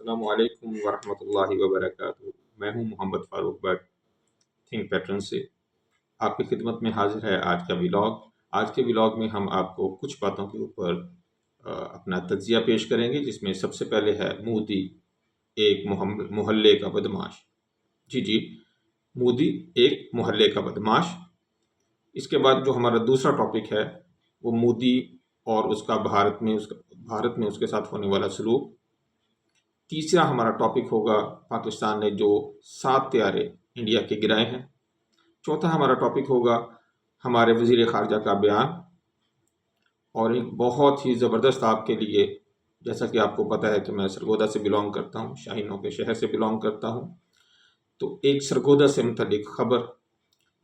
السلام علیکم ورحمۃ اللہ وبرکاتہ۔ میں ہوں محمد فاروق بٹ تھنک پیٹرن سے آپ کی خدمت میں حاضر ہے آج کا ولاگ۔ آج کے ولاگ میں ہم آپ کو کچھ باتوں کے اوپر اپنا تجزیہ پیش کریں گے، جس میں سب سے پہلے ہے مودی ایک محلے کا بدماش۔ جی مودی ایک محلے کا بدماش۔ اس کے بعد جو ہمارا دوسرا ٹاپک ہے وہ مودی اور اس کا بھارت میں اس کے ساتھ ہونے والا سلوک۔ تیسرا ہمارا ٹاپک ہوگا پاکستان نے جو 7 طیارے انڈیا کے گرائے ہیں۔ چوتھا ہمارا ٹاپک ہوگا ہمارے وزیر خارجہ کا بیان، اور ایک بہت ہی زبردست آپ کے لیے، جیسا کہ آپ کو پتہ ہے کہ میں سرگودا سے بلانگ کرتا ہوں، شاہینوں کے شہر سے بلانگ کرتا ہوں، تو ایک سرگودا سے متعلق خبر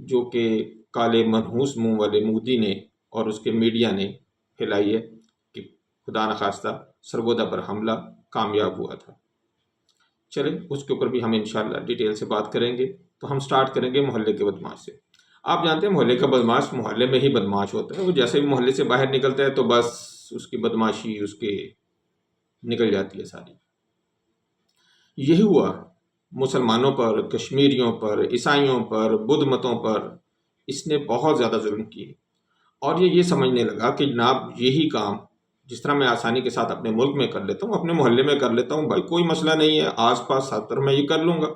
جو کہ کالے منحوس منہ والے مودی نے اور اس کے میڈیا نے پھیلائی ہے کہ خدا نخواستہ سرگودا پر حملہ کامیاب ہوا تھا۔ چلیں اس کے اوپر بھی ہم انشاءاللہ ڈیٹیل سے بات کریں گے۔ تو ہم سٹارٹ کریں گے محلے کے بدماش سے۔ آپ جانتے ہیں محلے کا بدماش محلے میں ہی بدماش ہوتا ہے، وہ جیسے بھی محلے سے باہر نکلتا ہے تو بس اس کی بدماشی اس کے نکل جاتی ہے ساری۔ یہی ہوا مسلمانوں پر، کشمیریوں پر، عیسائیوں پر، بدھ متوں پر اس نے بہت زیادہ ظلم کیے، اور یہ سمجھنے لگا کہ جناب یہی کام جس طرح میں آسانی کے ساتھ اپنے ملک میں کر لیتا ہوں، اپنے محلے میں کر لیتا ہوں، بھائی کوئی مسئلہ نہیں ہے، آس پاس سب طرف میں یہ کر لوں گا۔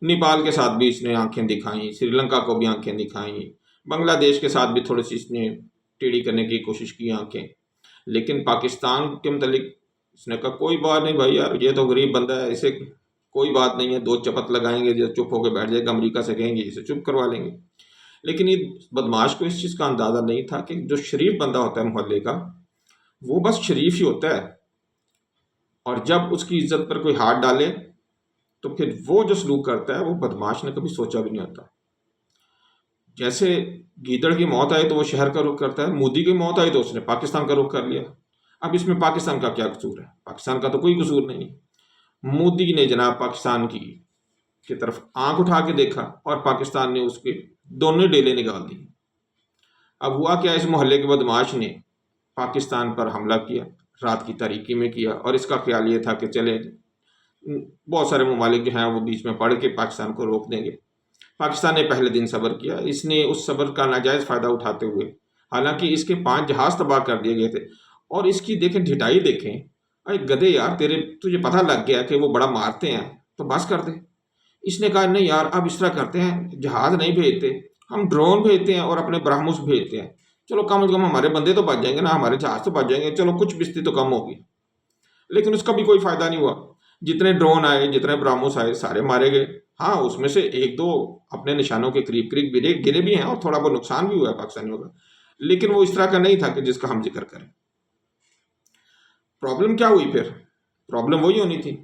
نیپال کے ساتھ بھی اس نے آنکھیں دکھائیں، سری لنکا کو بھی آنکھیں دکھائیں، بنگلہ دیش کے ساتھ بھی تھوڑی سی اس نے ٹیڑھی کرنے کی کوشش کی آنکھیں، لیکن پاکستان کے متعلق اس نے کہا کوئی بات نہیں بھائی، یار یہ تو غریب بندہ ہے، اسے کوئی بات نہیں ہے، 2 چپت لگائیں گے، جو چپ ہو کے بیٹھ جائے گا، امریکہ سے کہیں گے اسے چپ کروا لیں گے۔ لیکن یہ بدماش کو اس چیز کا اندازہ نہیں تھا کہ جو شریف بندہ ہوتا ہے محلے کا، وہ بس شریف ہی ہوتا ہے، اور جب اس کی عزت پر کوئی ہاتھ ڈالے تو پھر وہ جو سلوک کرتا ہے وہ بدماش نے کبھی سوچا بھی نہیں ہوتا۔ جیسے گیدڑ کی موت آئی تو وہ شہر کا رخ کرتا ہے، مودی کی موت آئی تو اس نے پاکستان کا رخ کر لیا۔ اب اس میں پاکستان کا کیا قصور ہے؟ پاکستان کا تو کوئی قصور نہیں۔ مودی نے جناب پاکستان کی طرف آنکھ اٹھا کے دیکھا اور پاکستان نے اس کے دونوں ڈیلے نکال دی۔ اب ہوا کیا، اس محلے کے بدماش نے پاکستان پر حملہ کیا، رات کی تاریکی میں کیا، اور اس کا خیال یہ تھا کہ چلے بہت سارے ممالک جو ہیں وہ بیچ میں پڑ کے پاکستان کو روک دیں گے۔ پاکستان نے پہلے دن صبر کیا، اس نے اس صبر کا ناجائز فائدہ اٹھاتے ہوئے، حالانکہ اس کے 5 جہاز تباہ کر دیے گئے تھے، اور اس کی دیکھیں ڈھٹائی دیکھیں، اے گدے یار تجھے پتہ لگ گیا کہ وہ بڑا مارتے ہیں تو بس کر دے۔ اس نے کہا نہیں یار، اب اس طرح کرتے ہیں، جہاز نہیں بھیجتے، ہم ڈرون بھیجتے ہیں اور اپنے برہموس بھیجتے ہیں، چلو کم از کم ہمارے بندے تو بچ جائیں گے نا، ہمارے جہاز تو بچ جائیں گے، چلو کچھ بستی تو کم ہوگی۔ لیکن اس کا بھی کوئی فائدہ نہیں ہوا، جتنے ڈرون آئے، جتنے برہموس آئے، سارے مارے گئے۔ ہاں اس میں سے 1-2 اپنے نشانوں کے قریب قریب گرے بھی ہیں، اور تھوڑا بہت نقصان بھی ہوا ہے پاکستانیوں کا، لیکن وہ اس طرح کا نہیں تھا کہ جس کا ہم ذکر کریں۔ پرابلم کیا ہوئی پھر؟ پرابلم وہی ہونی تھی،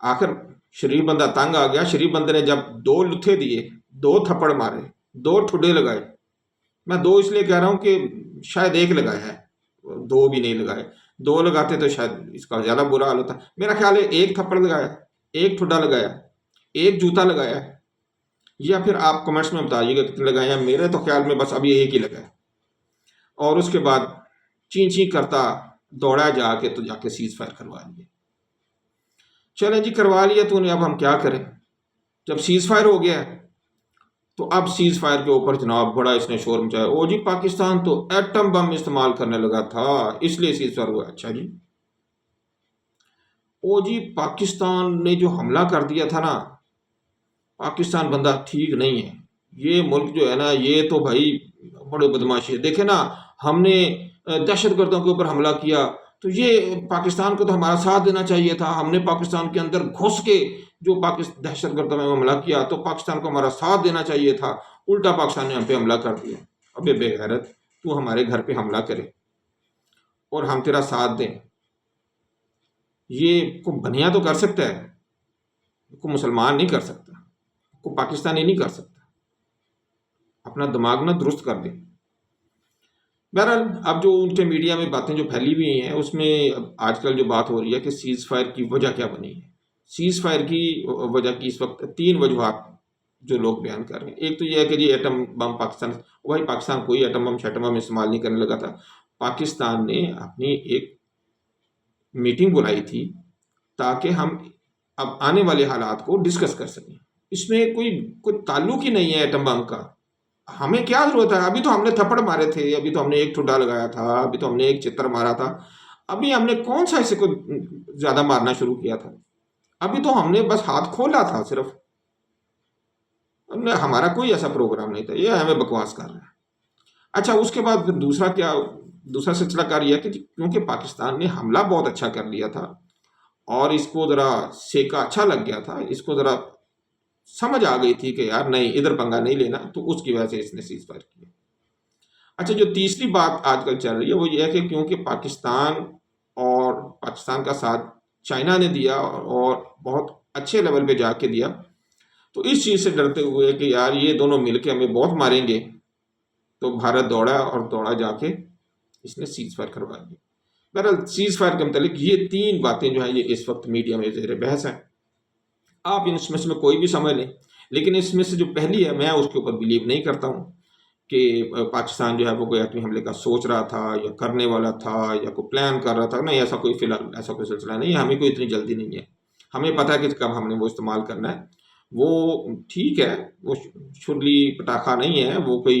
آخر شریف بندہ تنگ آ گیا۔ شریف بندے نے جب 2 لتھے دیے، 2 تھپڑ مارے، 2 ٹھڈے لگائے، میں 2 اس لیے کہہ رہا ہوں کہ شاید 1 لگایا ہے، 2 بھی نہیں لگائے، 2 لگاتے تو شاید اس کا زیادہ برا حال ہوتا۔ میرا خیال ہے 1 تھپڑ لگایا، 1 ٹھڈا لگایا، 1 جوتا لگایا، یا پھر آپ کمنٹس میں بتائیے گا کتنے لگائے ہیں۔ میرے تو خیال میں بس ابھی 1 ہی لگایا، اور اس کے بعد چین کرتا دوڑا جا کے سیز فائر کروا لیے۔ چلیں جی کروا لیا تو اب ہم کیا کریں؟ جب سیز فائر ہو گیا تو اب سیز فائر کے اوپر جناب بڑا اس نے شور مچایا، او جی پاکستان تو ایٹم بم استعمال کرنے لگا تھا اس لیے سیز فائر ہوا۔ اچھا جی، او جی پاکستان نے جو حملہ کر دیا تھا نا، پاکستان بندہ ٹھیک نہیں ہے، یہ ملک جو ہے نا یہ تو بھائی بڑے بدماشی ہے، دیکھیں نا ہم نے دہشت گردوں کے اوپر حملہ کیا تو یہ پاکستان کو تو ہمارا ساتھ دینا چاہیے تھا، ہم نے پاکستان کے اندر گھس کے جو دہشت گردوں میں حملہ کیا تو پاکستان کو ہمارا ساتھ دینا چاہیے تھا، الٹا پاکستان نے ہم پہ حملہ کر دیا۔ ابے بے غیرت، تو ہمارے گھر پہ حملہ کرے اور ہم تیرا ساتھ دیں، یہ کو بنیا تو کر سکتا ہے، کو مسلمان نہیں کر سکتا، کو پاکستانی نہیں کر سکتا، اپنا دماغ نہ درست کر دیں۔ بہرحال اب جو ان کے میڈیا میں باتیں جو پھیلی ہوئی ہیں اس میں آج کل جو بات ہو رہی ہے کہ سیز فائر کی وجہ کیا بنی ہے۔ سیز فائر کی وجہ کی اس وقت 3 وجوہات جو لوگ بیان کر رہے ہیں۔ ایک تو یہ ہے کہ جی ایٹم بم پاکستان کوئی ایٹم بم شیٹم بم استعمال نہیں کرنے لگا تھا، پاکستان نے اپنی ایک میٹنگ بلائی تھی تاکہ ہم اب آنے والے حالات کو ڈسکس کر سکیں. اس میں کوئی تعلق ہی نہیں ہے ایٹم بم کا. ہمیں کیا ضرورت ہے؟ ابھی تو ہم نے تھپڑ مارے تھے، ابھی تو ہم نے ایک ٹھڈا لگایا تھا، ابھی تو ہم نے ایک چتر مارا تھا. ابھی ہم نے کون سا اسے کو زیادہ مارنا شروع کیا تھا؟ ابھی تو ہم نے بس ہاتھ کھولا تھا صرف. ہمارا کوئی ایسا پروگرام نہیں تھا. یہ ہمیں بکواس کر رہے ہیں. اچھا، اس کے بعد پھر دوسرا سلسلہ کار یہ کہ کیونکہ پاکستان نے حملہ بہت اچھا کر لیا تھا اور اس کو ذرا سیکا اچھا لگ گیا تھا، اس کو ذرا سمجھ آ گئی تھی کہ یار نہیں، ادھر پنگا نہیں لینا، تو اس کی وجہ سے اس نے سیز فائر کیا. اچھا، جو تیسری بات آج کل چل رہی ہے وہ یہ ہے کہ کیونکہ پاکستان کا ساتھ چائنا نے دیا اور بہت اچھے لیول پہ جا کے دیا، تو اس چیز سے ڈرتے ہوئے کہ یار یہ دونوں مل کے ہمیں بہت ماریں گے، تو بھارت دوڑا جا کے اس نے سیز فائر کروا دی. بہرحال سیز فائر کے متعلق یہ 3 باتیں جو ہیں یہ اس وقت میڈیا میں زیر بحث ہیں. آپ اس میں سے کوئی بھی سمجھ لیں، لیکن اس میں سے جو پہلی ہے، میں اس کے اوپر بلیو نہیں کرتا ہوں کہ پاکستان جو ہے وہ کوئی ایٹمی حملے کا سوچ رہا تھا یا کرنے والا تھا یا کوئی پلان کر رہا تھا. نہیں، ایسا کوئی فی الحال ایسا کوئی سلسلہ نہیں ہے. ہمیں کوئی اتنی جلدی نہیں ہے. ہمیں پتہ ہے کہ کب ہم نے وہ استعمال کرنا ہے. وہ ٹھیک ہے، وہ چھری پٹاخہ نہیں ہے، وہ کوئی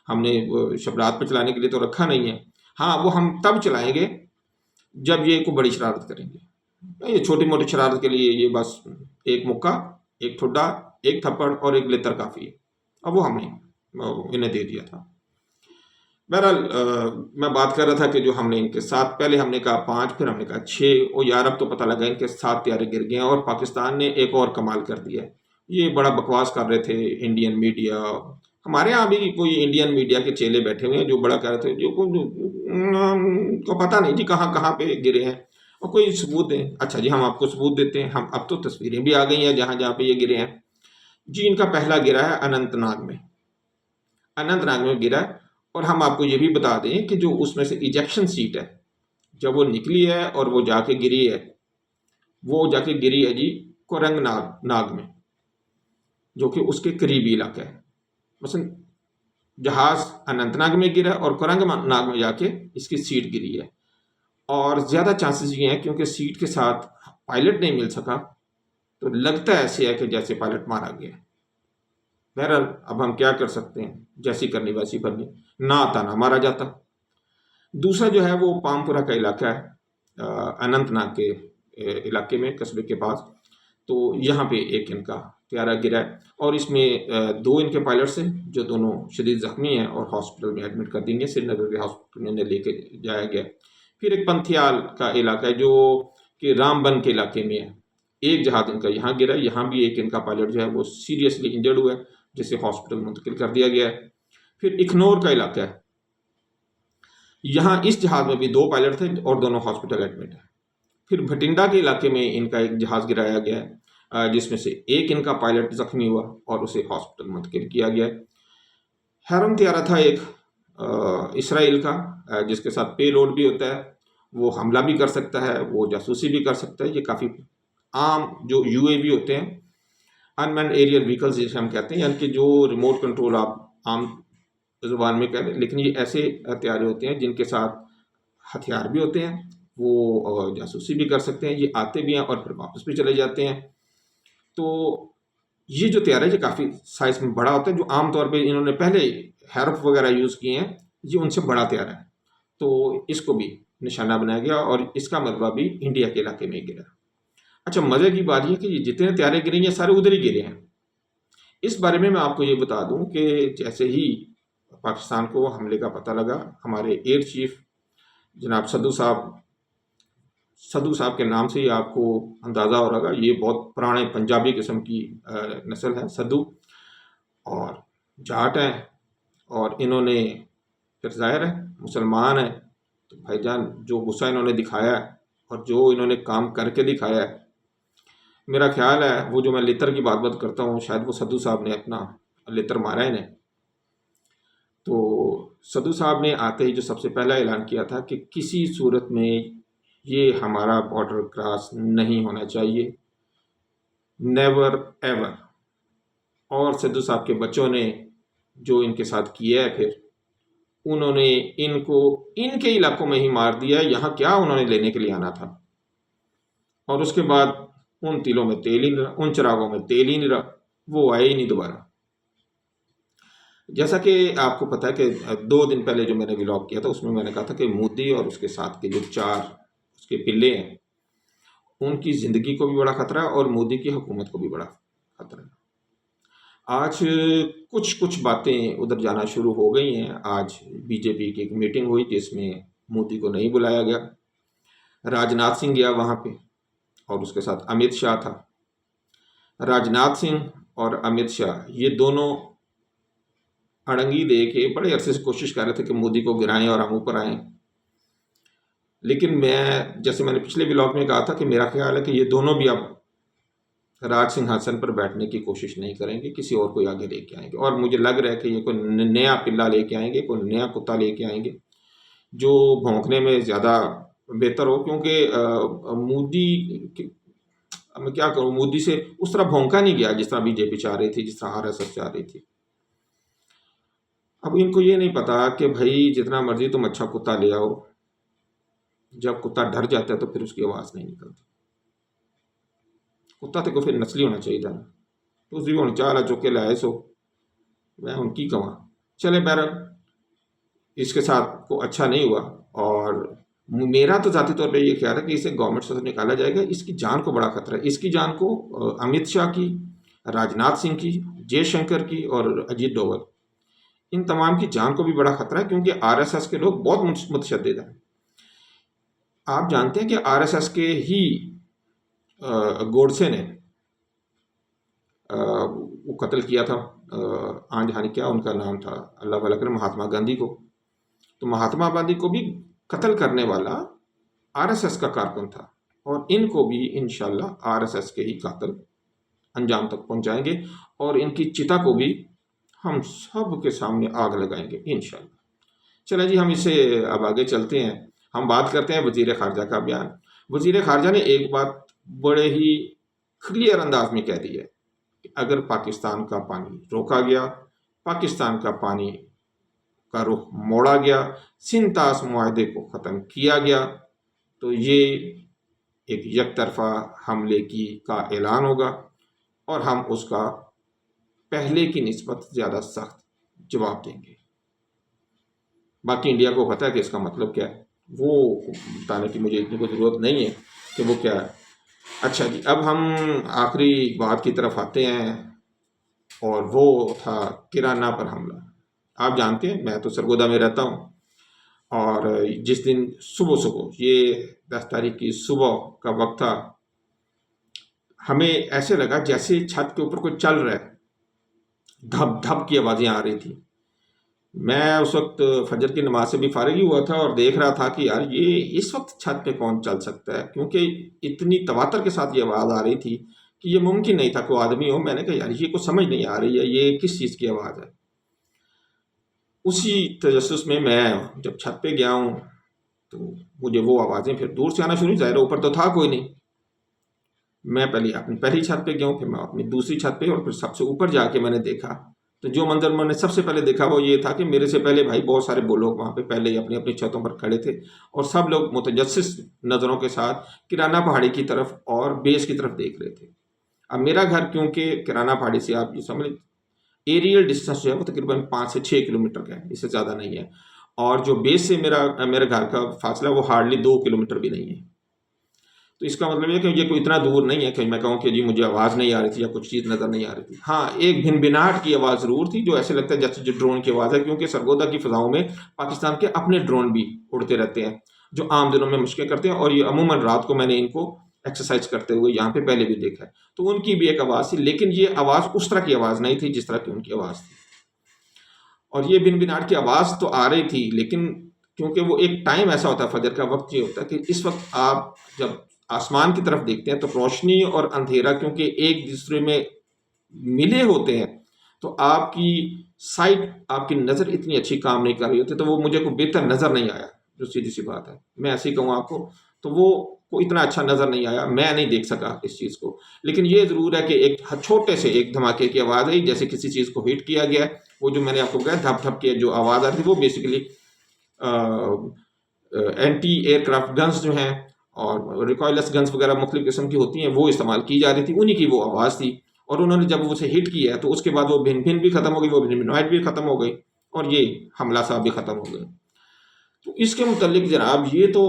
ہم نے شبرات پہ چلانے کے لیے تو رکھا نہیں ہے. ہاں، وہ ہم تب چلائیں گے جب یہ کوئی بڑی شرارت کریں گے. یہ چھوٹی موٹی شرارت کے لیے یہ بس ایک مکہ، ایک ٹھڈا، ایک تھپڑ اور ایک لتر کافی ہے. اب وہ ہم نے انہیں دے دیا تھا. بہرحال میں بات کر رہا تھا کہ جو ہم نے ان کے ساتھ، پہلے ہم نے کہا 5، پھر ہم نے کہا 6، اور یار اب تو پتہ لگا ان کے 7 طیارے گر گئے ہیں. اور پاکستان نے ایک اور کمال کر دیا ہے. یہ بڑا بکواس کر رہے تھے انڈین میڈیا. ہمارے ہاں بھی کوئی انڈین میڈیا کے چیلے بیٹھے ہوئے ہیں جو بڑا کہہ رہے تھے، جو کو پتہ نہیں جی کہاں پہ گرے ہیں اور کوئی ثبوت دیں. اچھا جی، ہم آپ کو ثبوت دیتے ہیں. ہم اب تو تصویریں بھی آ گئی ہیں جہاں پہ یہ گرے ہیں. جی، ان کا پہلا گرا ہے اننت ناگ میں گرا ہے. اور ہم آپ کو یہ بھی بتا دیں کہ جو اس میں سے ایجیکشن سیٹ ہے، جب وہ نکلی ہے اور وہ جا کے گری ہے جی کورنگ ناگ میں، جو کہ اس کے قریبی علاقہ ہے. مثلا جہاز اننت ناگ میں گرا اور کورنگ ناگ میں جا کے اس کی سیٹ گری ہے. اور زیادہ چانسز یہ ہیں کیونکہ سیٹ کے ساتھ پائلٹ نہیں مل سکا، تو لگتا ایسے ہے کہ جیسے پائلٹ مارا گیا. بہرحال اب ہم کیا کر سکتے ہیں، جیسی کرنی ویسی کرنی، نہ آتا نہ مارا جاتا. دوسرا جو ہے وہ پامپورہ کا علاقہ ہے، اننت ناگ کے علاقے میں، قصبے کے پاس. تو یہاں پہ ایک ان کا طیارہ گرا ہے اور اس میں 2 ان کے پائلٹس ہیں جو دونوں شدید زخمی ہیں اور ہاسپٹل میں ایڈمٹ کر دیں گے. سری نگر کے ہاسپٹل میں انہیں لے کے جایا گیا. پھر ایک پنتھیال کا علاقہ ہے جو کہ رام بن کے علاقے میں ہے. ایک جہاز ان کا یہاں گرا. یہاں بھی ایک ان کا پائلٹ جو ہے وہ سیریسلی انجرڈ ہوا ہے، جسے ہاسپٹل منتقل کر دیا گیا ہے. پھر اکھنور کا علاقہ ہے، یہاں اس جہاز میں بھی 2 پائلٹ تھے اور دونوں ہاسپٹل ایڈمٹ ہیں. پھر بھٹنڈا کے علاقے میں ان کا ایک جہاز گرایا گیا ہے، جس میں سے ایک ان کا پائلٹ زخمی ہوا اور اسے ہاسپٹل منتقل کیا گیا ہے. ہیرون طیارہ تھا ایک اسرائیل کا، جس کے ساتھ پے لوڈ بھی ہوتا ہے. وہ حملہ بھی کر سکتا ہے، وہ جاسوسی بھی کر سکتا ہے. یہ کافی عام جو یو اے وی ہوتے ہیں، ان مین ایریل ویکلز جسے ہم کہتے ہیں، یعنی کہ جو ریموٹ کنٹرول آپ عام زبان میں کہتے ہیں، لیکن یہ ایسے ہتھیار ہوتے ہیں جن کے ساتھ ہتھیار بھی ہوتے ہیں، وہ جاسوسی بھی کر سکتے ہیں. یہ آتے بھی ہیں اور پھر واپس بھی چلے جاتے ہیں. تو یہ جو طیارہ ہے یہ کافی سائز میں بڑا ہوتا ہے. جو عام طور پہ انہوں نے پہلے ہیرف وغیرہ یوز کیے ہیں، یہ ان سے بڑا طیارہ ہے. تو اس کو بھی نشانہ بنایا گیا اور اس کا مربع بھی انڈیا کے علاقے میں گرا. اچھا، مزے کی بات یہ کہ یہ جتنے طیارے گرے ہیں سارے ادھر ہی گرے ہیں. اس بارے میں آپ کو یہ بتا دوں کہ جیسے ہی پاکستان کو حملے کا پتہ لگا، ہمارے ایئر چیف جناب سدھو صاحب کے نام سے ہی آپ کو اندازہ ہو رہا، یہ بہت پرانے پنجابی قسم کی نسل ہے سدھو، اور جاٹ ہیں. اور انہوں نے پھر ظاہر ہے مسلمان ہیں، تو بھائی جان جو غصہ انہوں نے دکھایا ہے اور جو انہوں نے کام کر کے دکھایا ہے، میرا خیال ہے وہ جو میں لتر کی بات کرتا ہوں، شاید وہ سدھو صاحب نے اپنا لتر مارا انہیں. تو سدھو صاحب نے آتے ہی جو سب سے پہلا اعلان کیا تھا کہ کسی صورت میں یہ ہمارا بارڈر کراس نہیں ہونا چاہیے، نیور ایور. اور سدھو صاحب کے بچوں نے جو ان کے ساتھ کیا ہے، پھر انہوں نے ان کو ان کے علاقوں میں ہی مار دیا. یہاں کیا انہوں نے لینے کے لیے آنا تھا. اور اس کے بعد ان تلوں میں تیل ہی نہیں رہا، ان چراغوں میں تیل ہی نہیں رہا، وہ آئے ہی نہیں دوبارہ۔ جیسا کہ آپ کو پتا ہے کہ 2 دن پہلے جو میں نے ولاگ کیا تھا اس میں میں نے کہا تھا کہ مودی اور اس کے ساتھ کے جو 4 اس کے پلے ہیں ان کی زندگی کو بھی بڑا خطرہ ہے اور مودی کی حکومت کو بھی بڑا خطرہ ہے۔ آج کچھ باتیں ادھر جانا شروع ہو گئی ہیں۔ آج بی جے پی کی ایک میٹنگ ہوئی جس میں مودی کو نہیں بلایا گیا، راجناتھ سنگھ گیا وہاں پہ اور اس کے ساتھ امت شاہ تھا۔ راجناتھ سنگھ اور امت شاہ یہ دونوں اڑنگی دے کے بڑے عرصے سے کوشش کر رہے تھے کہ مودی کو گرائیں اور ہم اوپر آئیں، لیکن جیسے میں نے پچھلے ولاگ میں کہا تھا کہ میرا خیال ہے کہ یہ دونوں بھی اب راج سنگھاسن پر بیٹھنے کی کوشش نہیں کریں گے، کسی اور کو آگے لے کے آئیں گے، اور مجھے لگ رہا ہے کہ یہ کوئی نیا پلہ لے کے آئیں گے، کوئی نیا کتا لے کے آئیں گے جو بھونکنے میں زیادہ بہتر ہو، کیونکہ مودی میں کیا کروں، مودی سے اس طرح بھونکا نہیں گیا جس طرح بی جے پی چاہ رہی تھی، جس طرح RSS چاہ رہی تھی۔ اب ان کو یہ نہیں پتا کہ بھائی جتنا مرضی تم اچھا کتا لے آؤ، جب کتا ڈر جاتا ہے تو پھر اس کی آواز نہیں نکلتی۔ کتا تے کو پھر نسلی ہونا چاہیے تھا، تو اسی ہوں چالا چکے لائے سو میں ان کی کہاں چلے۔ بہرحال اس کے ساتھ کو اچھا نہیں ہوا، اور میرا تو ذاتی طور پہ یہ خیال ہے کہ اسے گورنمنٹ سے نکالا جائے گا۔ اس کی جان کو بڑا خطرہ ہے، اس کی جان کو امت شاہ کی، راجناتھ سنگھ کی، جے شنکر کی اور اجیت ڈوبھل، ان تمام کی جان کو بھی بڑا خطرہ ہے، کیونکہ RSS کے لوگ بہت متشدد ہیں۔ آپ جانتے ہیں کہ RSS کے ہی گوڈسے نے وہ قتل کیا تھا، آن جہانی کیا ان کا نام تھا، اللہ بھلا کرے، مہاتما گاندھی کو۔ تو مہاتما گاندھی کو بھی قتل کرنے والا RSS کا کارکن تھا، اور ان کو بھی انشاءاللہ RSS کے ہی قاتل انجام تک پہنچائیں گے، اور ان کی چتا کو بھی ہم سب کے سامنے آگ لگائیں گے انشاءاللہ۔ چلیں جی، ہم اسے اب آگے چلتے ہیں، ہم بات کرتے ہیں وزیر خارجہ کا بیان۔ وزیر خارجہ نے ایک بات بڑے ہی کلیئر انداز میں کہہ دی ہے کہ اگر پاکستان کا پانی روکا گیا، پاکستان کا پانی کا رخ موڑا گیا، سنتاس معاہدے کو ختم کیا گیا، تو یہ ایک یک طرفہ حملے کا اعلان ہوگا، اور ہم اس کا پہلے کی نسبت زیادہ سخت جواب دیں گے۔ باقی انڈیا کو پتہ ہے کہ اس کا مطلب کیا ہے، وہ بتانے کی مجھے اتنی کوئی ضرورت نہیں ہے کہ وہ کیا ہے۔ اچھا جی، اب ہم آخری بات کی طرف آتے ہیں، اور وہ تھا کرانہ پر حملہ۔ آپ جانتے ہیں میں تو سرگودا میں رہتا ہوں، اور جس دن صبح یہ 10 تاریخ کی صبح کا وقت تھا، ہمیں ایسے لگا جیسے چھت کے اوپر کوئی چل رہا ہے، دھب دھب کی آوازیں آ رہی تھی۔ میں اس وقت فجر کی نماز سے بھی فارغ ہی ہوا تھا، اور دیکھ رہا تھا کہ یار یہ اس وقت چھت پہ کون چل سکتا ہے، کیونکہ اتنی تواتر کے ساتھ یہ آواز آ رہی تھی کہ یہ ممکن نہیں تھا کوئی آدمی ہو۔ میں نے کہا یار یہ کوئی سمجھ نہیں آ رہی ہے، یہ کس چیز کی آواز ہے۔ اسی تجسس میں جب چھت پہ گیا ہوں تو مجھے وہ آوازیں پھر دور سے آنا شروع، ظاہر اوپر تو تھا کوئی نہیں۔ میں پہلے اپنی پہلی چھت پہ گیا ہوں، پھر میں اپنی دوسری چھت پہ، اور پھر سب سے اوپر جا کے میں نے دیکھا تو جو منظر میں نے سب سے پہلے دیکھا وہ یہ تھا کہ میرے سے پہلے بھائی بہت سارے وہ لوگ وہاں پہ پہلے ہی اپنی اپنی چھتوں پر کھڑے تھے، اور سب لوگ متجسس نظروں کے ساتھ کرانہ پہاڑی کی طرف اور بیس کی طرف دیکھ رہے تھے۔ اب میرا گھر کیونکہ کرانہ پہاڑی سے آپ یہ سمجھ ایریل ڈسٹینس جو ہے وہ تقریباً 5 سے 6 کلومیٹر کا ہے، اس سے زیادہ نہیں ہے، اور جو بیس سے میرے گھر کا فاصلہ وہ ہارڈلی 2 کلومیٹر بھی نہیں ہے۔ تو اس کا مطلب یہ کہ یہ کوئی اتنا دور نہیں ہے کہ میں کہوں کہ جی مجھے آواز نہیں آ رہی تھی یا کچھ چیز نظر نہیں آ رہی تھی۔ ہاں، ایک بھنبھناہٹ کی آواز ضرور تھی، جو ایسے لگتا ہے جیسے جو ڈرون کی آواز ہے، کیونکہ سرگودا کی فضاؤں میں پاکستان کے اپنے ڈرون بھی اڑتے رہتے ہیں جو عام دنوں میں مشقیں کرتے ہیں، اور یہ عموماً رات کو میں نے ان کو ایکسرسائز کرتے ہوئے یہاں پہ پہلے بھی دیکھا ہے، تو ان کی بھی ایک آواز تھی، لیکن یہ آواز اس طرح کی آواز نہیں تھی جس طرح کی ان کی آواز تھی۔ اور یہ بھنبھناہٹ کی آواز تو آ رہی تھی، لیکن کیونکہ وہ ایک ٹائم ایسا ہوتا ہے، فجر کا وقت یہ ہوتا ہے کہ اس وقت آپ جب آسمان کی طرف دیکھتے ہیں تو روشنی اور اندھیرا کیونکہ ایک دوسرے میں ملے ہوتے ہیں، تو آپ کی سائٹ، آپ کی نظر اتنی اچھی کام نہیں کر رہی ہوتی، تو وہ مجھے کوئی بہتر نظر نہیں آیا، جو سیدھی سی بات ہے، میں ایسے ہی کہوں آپ کو، تو وہ کوئی اتنا اچھا نظر نہیں آیا، میں نہیں دیکھ سکا اس چیز کو۔ لیکن یہ ضرور ہے کہ ایک چھوٹے سے ایک دھماکے کی آواز ہے، جیسے کسی چیز کو ہٹ کیا گیا ہے، وہ جو میں نے آپ کو کہا دھپ دھپ کی جو آواز آتی ہے وہ basically anti aircraft guns جو ہیں اور ریکوائلس گنس وغیرہ مختلف قسم کی ہوتی ہیں وہ استعمال کی جا رہی تھی، انہی کی وہ آواز تھی، اور انہوں نے جب اسے ہٹ کیا تو اس کے بعد وہ بھن بھن بھی ختم ہو گئی، وہ بھن بھی ختم ہو گئی، اور یہ حملہ صاحب بھی ختم ہو گئے۔ تو اس کے متعلق جناب یہ تو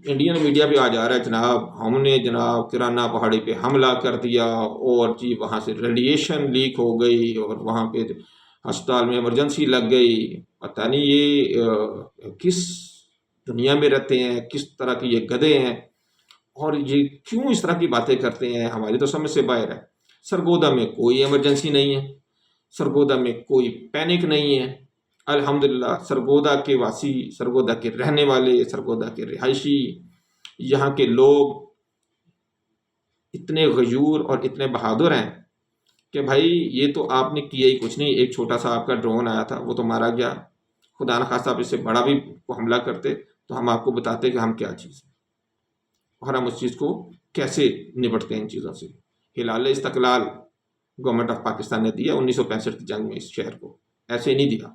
انڈین میڈیا پہ آ جا رہا ہے جناب، ہم نے جناب کرانہ پہاڑی پہ حملہ کر دیا، اور جی وہاں سے ریڈیشن لیک ہو گئی، اور وہاں پہ ہسپتال میں ایمرجنسی لگ گئی۔ پتہ نہیں یہ کس دنیا میں رہتے ہیں، کس طرح کے یہ گدھے ہیں، اور یہ کیوں اس طرح کی باتیں کرتے ہیں، ہماری تو سمجھ سے باہر ہے۔ سرگودا میں کوئی ایمرجنسی نہیں ہے، سرگودا میں کوئی پینک نہیں ہے، الحمدللہ سرگودا کے واسی، سرگودا کے رہنے والے، سرگودا کے رہائشی، یہاں کے لوگ اتنے غیور اور اتنے بہادر ہیں کہ بھائی یہ تو آپ نے کیا ہی کچھ نہیں، ایک چھوٹا سا آپ کا ڈرون آیا تھا وہ تو مارا گیا، خدا نخواستہ آپ اس سے بڑا بھی حملہ کرتے تو ہم آپ کو بتاتے کہ ہم کیا چیز ہیں، اور ہم اس چیز کو کیسے نپٹتے ہیں ان چیزوں سے۔ ہلال استقلال گورنمنٹ آف پاکستان نے دیا 1965 کی جنگ میں اس شہر کو، ایسے نہیں دیا۔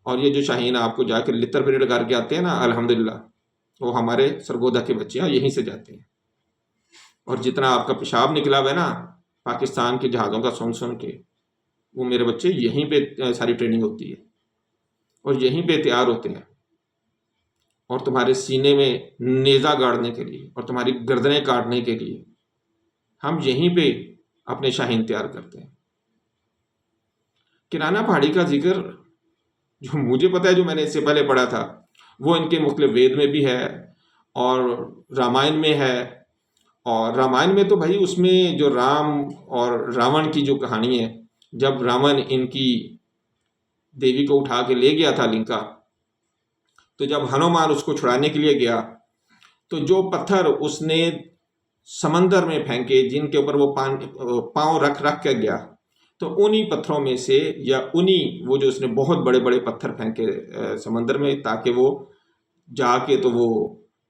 اور یہ جو شاہین آپ کو جا کے لتر پریڈ کر کے آتے ہیں نا، الحمدللہ وہ ہمارے سرگودا کے بچے ہیں، یہیں سے جاتے ہیں۔ اور جتنا آپ کا پیشاب نکلا ہوا ہے نا پاکستان کے جہازوں کا سن سن کے، وہ میرے بچے یہیں پہ ساری ٹریننگ ہوتی ہے، اور یہیں پہ تیار ہوتے ہیں، اور تمہارے سینے میں نیزہ گاڑنے کے لیے اور تمہاری گردنیں کاٹنے کے لیے ہم یہیں پہ اپنے شاہین تیار کرتے ہیں۔ کرانہ پہاڑی کا ذکر جو مجھے پتا ہے، جو میں نے اس سے پہلے پڑھا تھا، وہ ان کے مختلف وید میں بھی ہے، اور رامائن میں ہے۔ اور رامائن میں تو بھائی اس میں جو رام اور راون کی جو کہانی ہے، جب راون ان کی دیوی کو اٹھا کے لے گیا تھا لنکا، تو جب ہنومان اس کو چھڑانے کے لیے گیا تو جو پتھر اس نے سمندر میں پھینکے، جن کے اوپر وہ پاؤں رکھ کے گیا، تو انہی پتھروں میں سے، یا انہی وہ جو اس نے بہت بڑے بڑے پتھر پھینکے سمندر میں تاکہ وہ جا کے تو وہ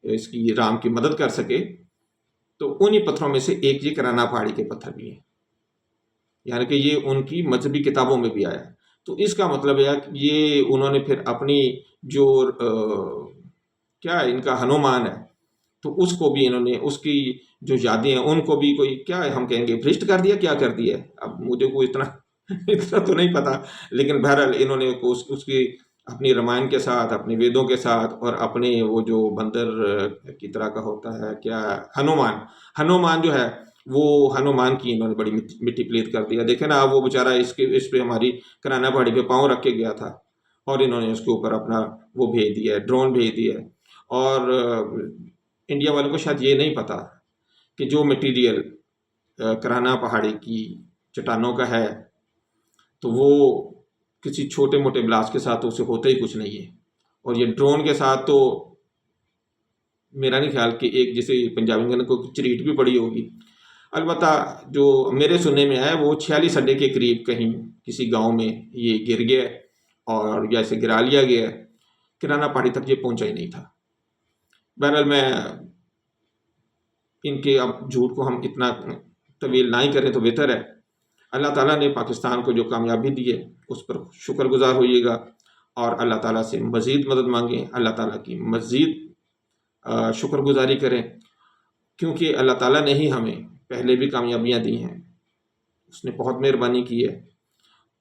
اس کی رام کی مدد کر سکے، تو انہی پتھروں میں سے ایک یہ کرانہ پہاڑی کے پتھر بھی ہیں، یعنی کہ یہ ان کی مذہبی کتابوں میں بھی آیا ہے۔ تو اس کا مطلب ہے کہ یہ انہوں نے پھر اپنی جو کیا ان کا ہنومان ہے، تو اس کو بھی انہوں نے اس کی جو یادیں ہیں ان کو بھی کوئی کیا ہم کہیں گے بھرشٹ کر دیا، کیا کر دیا ہے، اب مجھے کوئی اتنا تو نہیں پتا، لیکن بہرحال انہوں نے اس کی اپنی رامائن کے ساتھ، اپنے ویدوں کے ساتھ، اور اپنے وہ جو بندر کی طرح کا ہوتا ہے کیا ہنومان جو ہے، وہ ہنومان کی انہوں نے بڑی مٹی پلیت کر دیا۔ دیکھیں نا، اب وہ بیچارہ اس پہ ہماری کرانہ پہاڑی پہ پاؤں رکھ کے گیا تھا، اور انہوں نے اس کے اوپر اپنا وہ بھیج دیا ہے، ڈرون بھیج دیا ہے۔ اور انڈیا والوں کو شاید یہ نہیں پتا کہ جو مٹیریل کرانہ پہاڑی کی چٹانوں کا ہے، تو وہ کسی چھوٹے موٹے بلاس کے ساتھ تو اسے ہوتا ہی کچھ نہیں ہے، اور یہ ڈرون کے ساتھ تو میرا نہیں خیال کہ ایک جیسے پنجابی میں کوئی چریٹ بھی پڑی ہوگی۔ البتہ جو میرے سننے میں آیا وہ 46 اڈے کے قریب کہیں کسی گاؤں میں یہ گر گیا، اور یا اسے گرا لیا گیا، کرانہ پہاڑی تک یہ پہنچا ہی نہیں تھا۔ بہرحال میں ان کے اب جھوٹ کو ہم اتنا طویل نہ ہی کریں تو بہتر ہے۔ اللہ تعالیٰ نے پاکستان کو جو کامیابی دی ہے اس پر شکر گزار ہوئیے گا، اور اللہ تعالیٰ سے مزید مدد مانگیں، اللہ تعالیٰ کی مزید شکر گزاری کریں، کیونکہ اللہ تعالیٰ نے ہی ہمیں پہلے بھی کامیابیاں دی ہیں، اس نے بہت مہربانی کی ہے،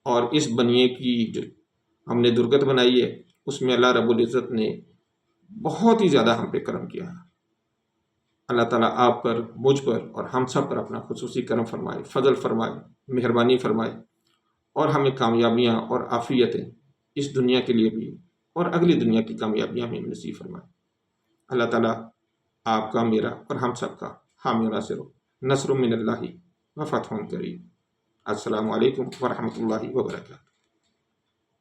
اور اس بنیے کی جو ہم نے درگت بنائی ہے اس میں اللہ رب العزت نے بہت ہی زیادہ ہم پہ کرم کیا ہے۔ اللہ تعالیٰ آپ پر، مجھ پر اور ہم سب پر اپنا خصوصی کرم فرمائے، فضل فرمائے، مہربانی فرمائے، اور ہمیں کامیابیاں اور عافیتیں اس دنیا کے لیے بھی اور اگلی دنیا کی کامیابیاں ہمیں نصیب فرمائے۔ اللہ تعالیٰ آپ کا، میرا اور ہم سب کا حامی و ناصر ہو۔ نصر من اللہ و فتح قریب۔ السلام علیکم ورحمۃ اللہ وبرکاتہ۔